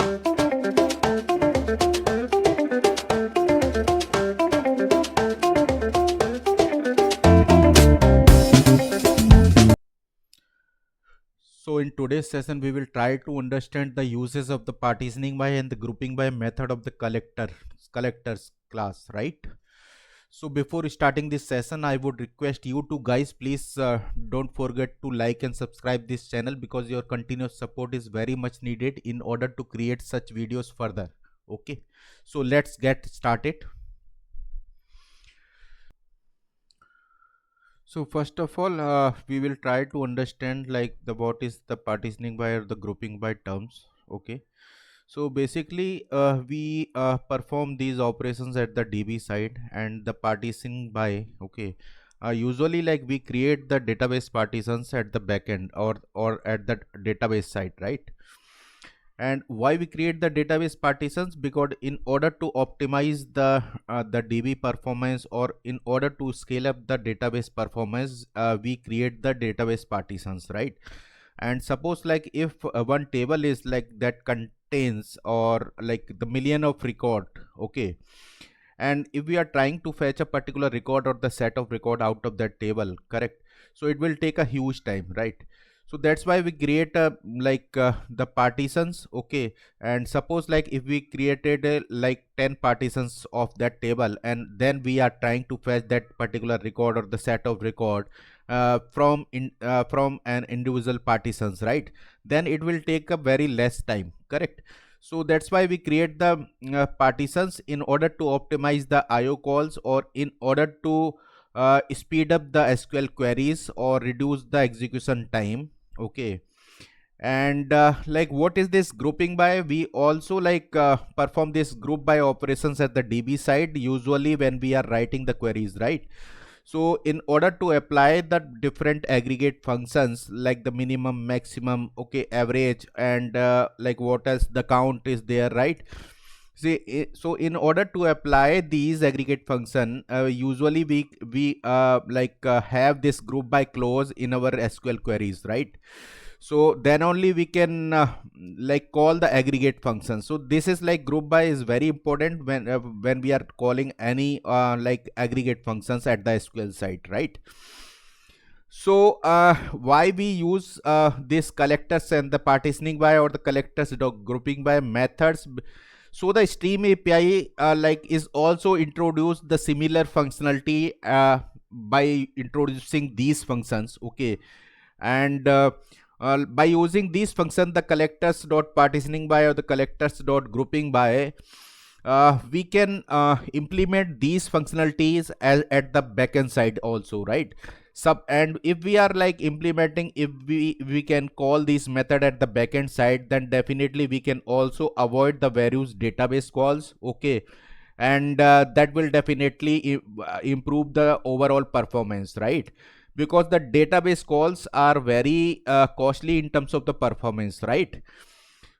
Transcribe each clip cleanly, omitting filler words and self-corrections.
So in today's session, we will try to understand the uses of the partitioning by and the grouping by method of the collectors class, right? So before starting this session, I would request you to guys, please don't forget to like and subscribe this channel, because your continuous support is very much needed in order to create such videos further. Okay, so let's get started. So first of all, we will try to understand like the what is the partitioning by or the grouping by terms. Okay, so basically we perform these operations at the DB side, and the partitioning by, okay, usually like we create the database partitions at the backend or at the database side, right? And why we create the database partitions? Because in order to optimize the DB performance, or in order to scale up the database performance, we create the database partitions, right? And suppose like if one table is like that contains or like the million of record, okay, and if we are trying to fetch a particular record or the set of record out of that table, correct, so it will take a huge time, right? So that's why we create a the partitions, okay. And suppose like if we created like 10 partitions of that table, and then we are trying to fetch that particular record or the set of record from an individual partitions, right? Then it will take a very less time, correct. So that's why we create the partitions in order to optimize the IO calls, or in order to speed up the SQL queries or reduce the execution time, okay. And like what is this grouping by? We also perform this group by operations at the DB side, usually when we are writing the queries, right? So in order to apply the different aggregate functions like the minimum, maximum, okay, average, and like what else, the count is there, right? See, so in order to apply these aggregate function, usually we have this group by clause in our SQL queries, right? So then only we can like call the aggregate function. So this is like group by is very important when we are calling any like aggregate functions at the SQL site, right? So why we use this collectors and the partitioning by or the collectors grouping by methods? So the stream API like is also introduced the similar functionality by introducing these functions, okay. And by using these functions, the collectors.partitioningBy or the collectors.groupingBy, we can implement these functionalities at the backend side also, right? And if we are like implementing, if we can call this method at the backend side, then definitely we can also avoid the various database calls, okay. And that will definitely improve the overall performance, right? Because the database calls are very costly in terms of the performance, right?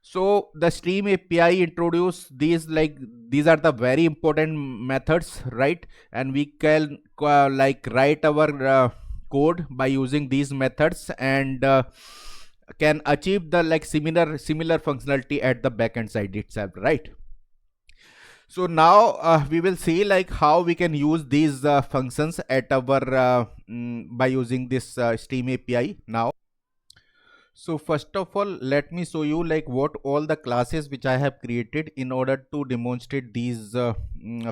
So the stream API introduce these, like these are the very important methods, right? And we can like write our code by using these methods, and can achieve the like similar functionality at the backend side itself, right? So now we will see like how we can use these functions at our by using this stream API now. So first of all, let me show you like what all the classes which I have created in order to demonstrate these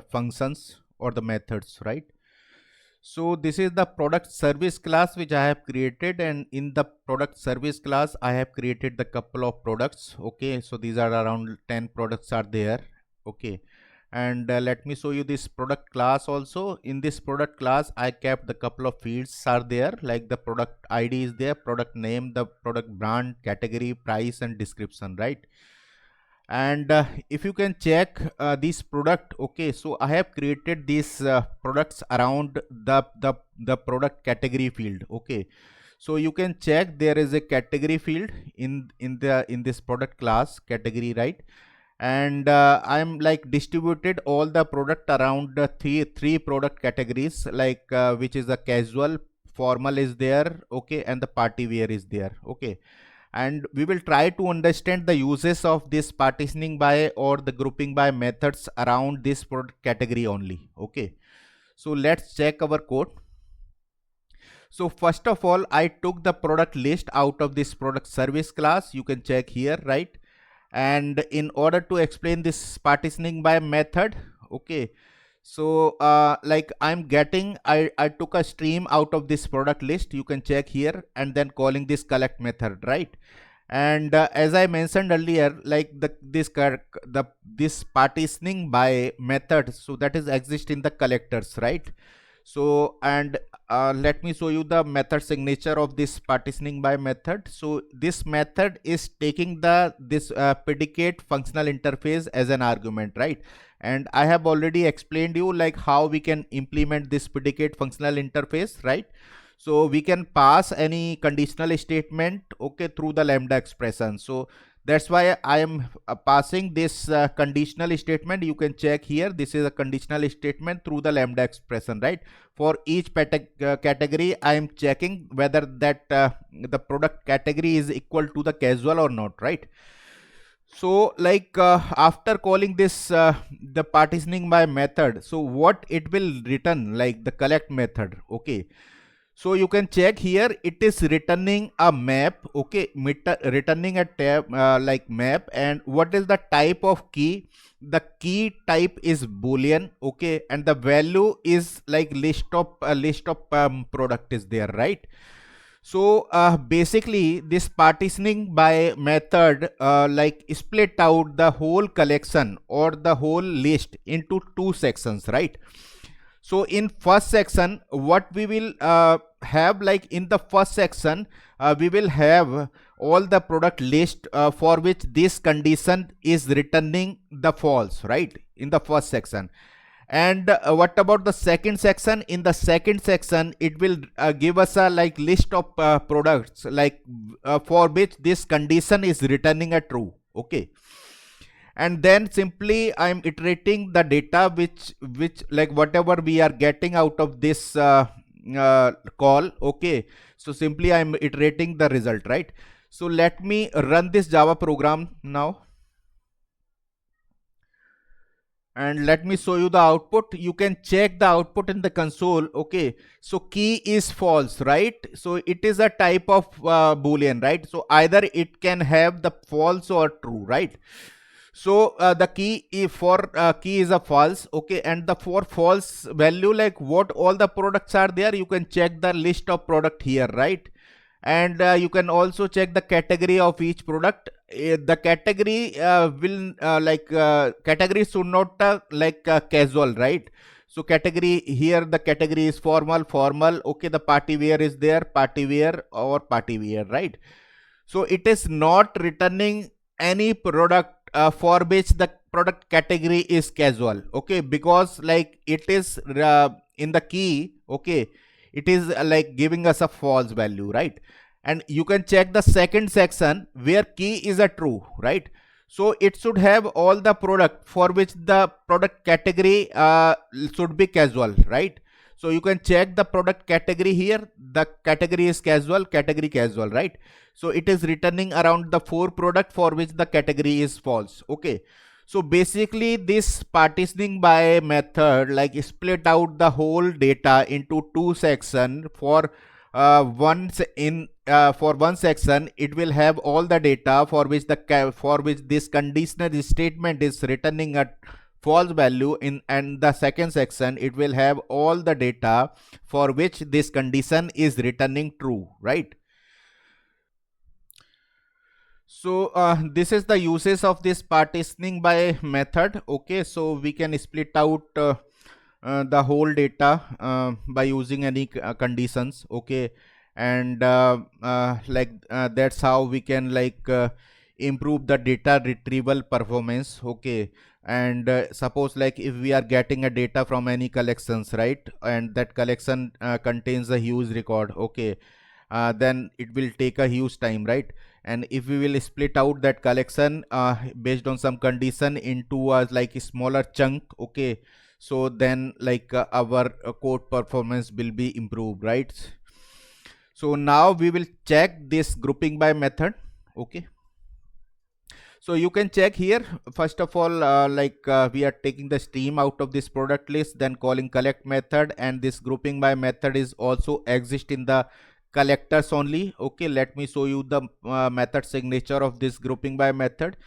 functions or the methods, right? So this is the product service class which I have created, and in the product service class I have created the couple of products, okay. So these are around 10 products are there, okay. And let me show you this product class also. In this product class I kept the couple of fields are there, like the product ID is there, product name, the product brand, category, price, and description, right? And if you can check this product, okay, so I have created these products around the product category field, okay. So you can check there is a category field in this product class category, right? And I'm like distributed all the product around three product categories, like which is a casual, formal is there, okay, and the party wear is there, okay. and we will try to understand the uses of this partitioning by or the grouping by methods around this product category only. Okay, so let's check our code. So first of all, I took the product list out of this product service class. You can check here, right? And in order to explain this partitioning by method, okay, so like I took a stream out of this product list. You can check here, and then calling this collect method, right? And as I mentioned earlier, like this partitioning by method, so that is exist in the collectors, right? So and let me show you the method signature of this partitioning by method. So this method is taking this predicate functional interface as an argument, right? And I have already explained you like how we can implement this predicate functional interface, right? So we can pass any conditional statement, okay, through the lambda expression. So that's why I am passing this conditional statement. You can check here, this is a conditional statement through the lambda expression, right? For each category, I am checking whether that the product category is equal to the casual or not, right? So like after calling this the partitioning by method, so what it will return, like the collect method, okay. So you can check here, it is returning a map, okay, returning a tab like map. And what is the type of key? The key type is boolean, okay, and the value is like list of product is there, right? So basically this partitioning by method like split out the whole collection or the whole list into two sections, right? So in first section, what we will have, like in the first section, we will have all the product list for which this condition is returning the false, right? In the first section. And what about the second section? In the second section, it will give us a like list of products like for which this condition is returning a true, okay. And then simply I'm iterating the data which like whatever we are getting out of this call, okay. So simply I'm iterating the result, right? So let me run this Java program now, and let me show you the output. You can check the output in the console, okay. So key is false, right? So it is a type of boolean, right? So either it can have the false or true, right? So the key key is a false, okay. And the for false value, like what all the products are there, you can check the list of product here, right? And you can also check the category of each product. The category will category should not like casual, right? So category here, the category is formal, okay. The party wear is there, party wear or party wear, right? So it is not returning any product for which the product category is casual, okay, because like it is in the key, okay, it is like giving us a false value, right? And you can check the second section where key is a true, right? So it should have all the product for which the product category should be casual, right? So you can check the product category here, the category is casual, category casual, right? So it is returning around the 4 product for which the category is false, okay. So basically this partitioning by method like split out the whole data into two section. For one section it will have all the data for which this conditional statement is returning a false value in, and the second section it will have all the data for which this condition is returning true, right? So this is the uses of this partitioning by method, okay. So we can split out the whole data by using any conditions, okay. And that's how we can like improve the data retrieval performance, okay. And suppose like if we are getting a data from any collections, right, and that collection contains a huge record, okay, then it will take a huge time, right? And if we will split out that collection based on some condition into a like a smaller chunk, okay, so then like our code performance will be improved, right? So now we will check this grouping by method, Okay, so you can check here. First of all, we are taking the stream out of this product list, then calling collect method, and this grouping by method is also exist in the collectors only. Okay, let me show you the method signature of this grouping by method.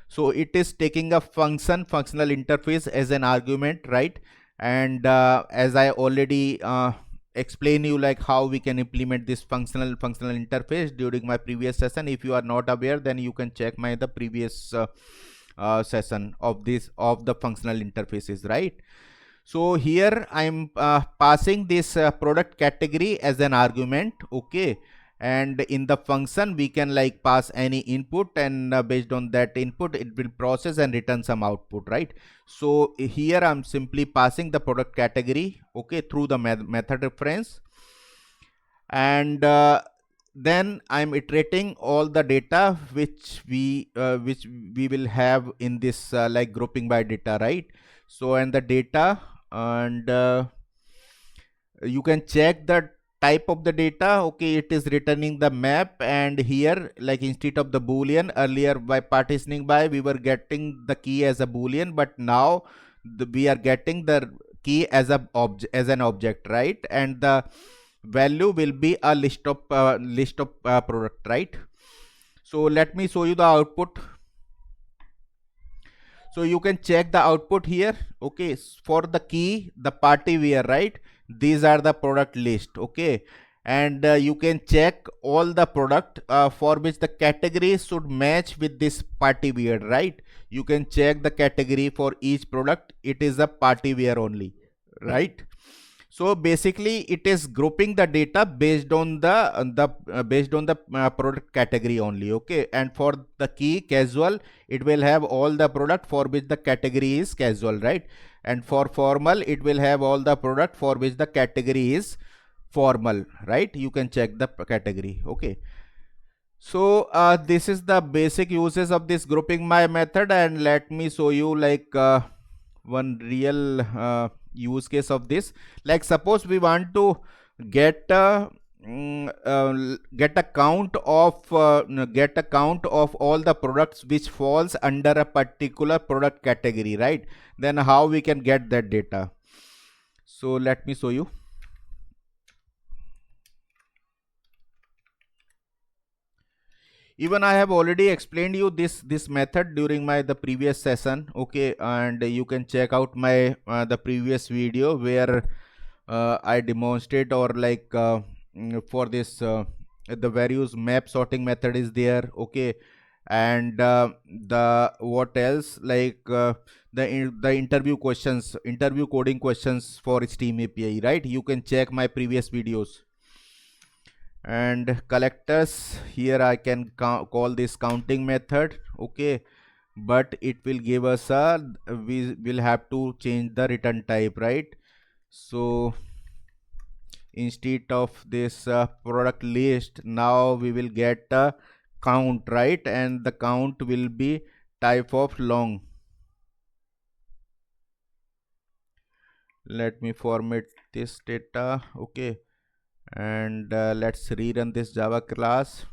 So it is taking a functional interface as an argument, right? And as I already explain you like how we can implement this functional interface during my previous session. If you are not aware, then you can check my the previous session of the functional interfaces, right? So here I'm passing this product category as an argument. Okay, and in the function we can like pass any input, and based on that input it will process and return some output, right? So here I'm simply passing the product category, okay, through the method reference, and then I'm iterating all the data which we will have in this like grouping by data, right? So and the data, and you can check the type of the data. Okay, it is returning the map, and here like instead of the boolean, earlier by partitioning by we were getting the key as a boolean, but now we are getting the key as a as an object, right? And the value will be a list of product, right? So let me show you the output. So you can check the output here. Okay, for the key, the party wear, right? These are the product list. Okay, and you can check all the product for which the category should match with this party wear, right? You can check the category for each product. It is a party wear only, right? So basically it is grouping the data based on the product category only. Okay, and for the key casual, it will have all the product for which the category is casual, right? And for formal, it will have all the product for which the category is formal, right? You can check the category. Okay, so this is the basic uses of this grouping by method, and let me show you like one real use case of this. Like suppose we want to get a get a count of all the products which falls under a particular product category, right? Then how we can get that data? So let me show you. Even I have already explained you this method during my the previous session. Okay, and you can check out my the previous video where I demonstrate, or like for this the various map sorting method is there. Okay, and the what else, like the interview questions, interview coding questions for Steam API, right? You can check my previous videos. And collectors, here I can call this counting method. Okay, but it will give us a, we will have to change the return type, right? So instead of this product list, now we will get a count, right? And the count will be type of long. Let me format this data. Okay, and let's rerun this Java class.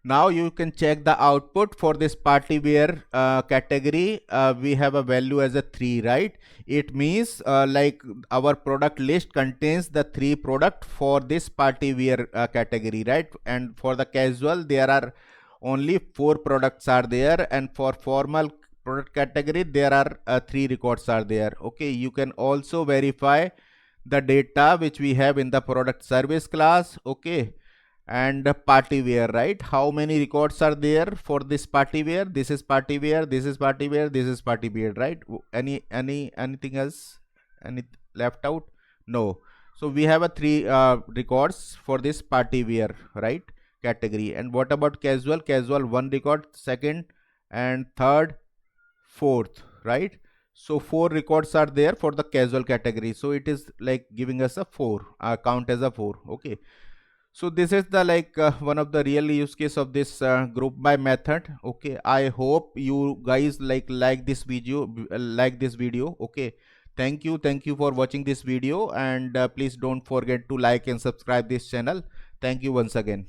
Now you can check the output for this party wear category. We have a value as a 3, right? It means like our product list contains the 3 product for this party wear category, right? And for the casual, there are only 4 products are there, and for formal product category there are 3 records are there. Okay, you can also verify the data which we have in the product service class. Okay, and party wear, right? How many records are there for this party wear? This is party wear, this is party wear, this is party wear, right? Anything else, any left out? No. So we have a 3 records for this party wear, right, category. And what about casual? Casual 1 record, second and third, fourth, right? So 4 records are there for the casual category, so it is like giving us a 4 count as a 4. Okay, so this is the like one of the real use case of this group by method. Okay, I hope you guys like this video, Okay, thank you for watching this video, and please don't forget to like and subscribe this channel. Thank you once again.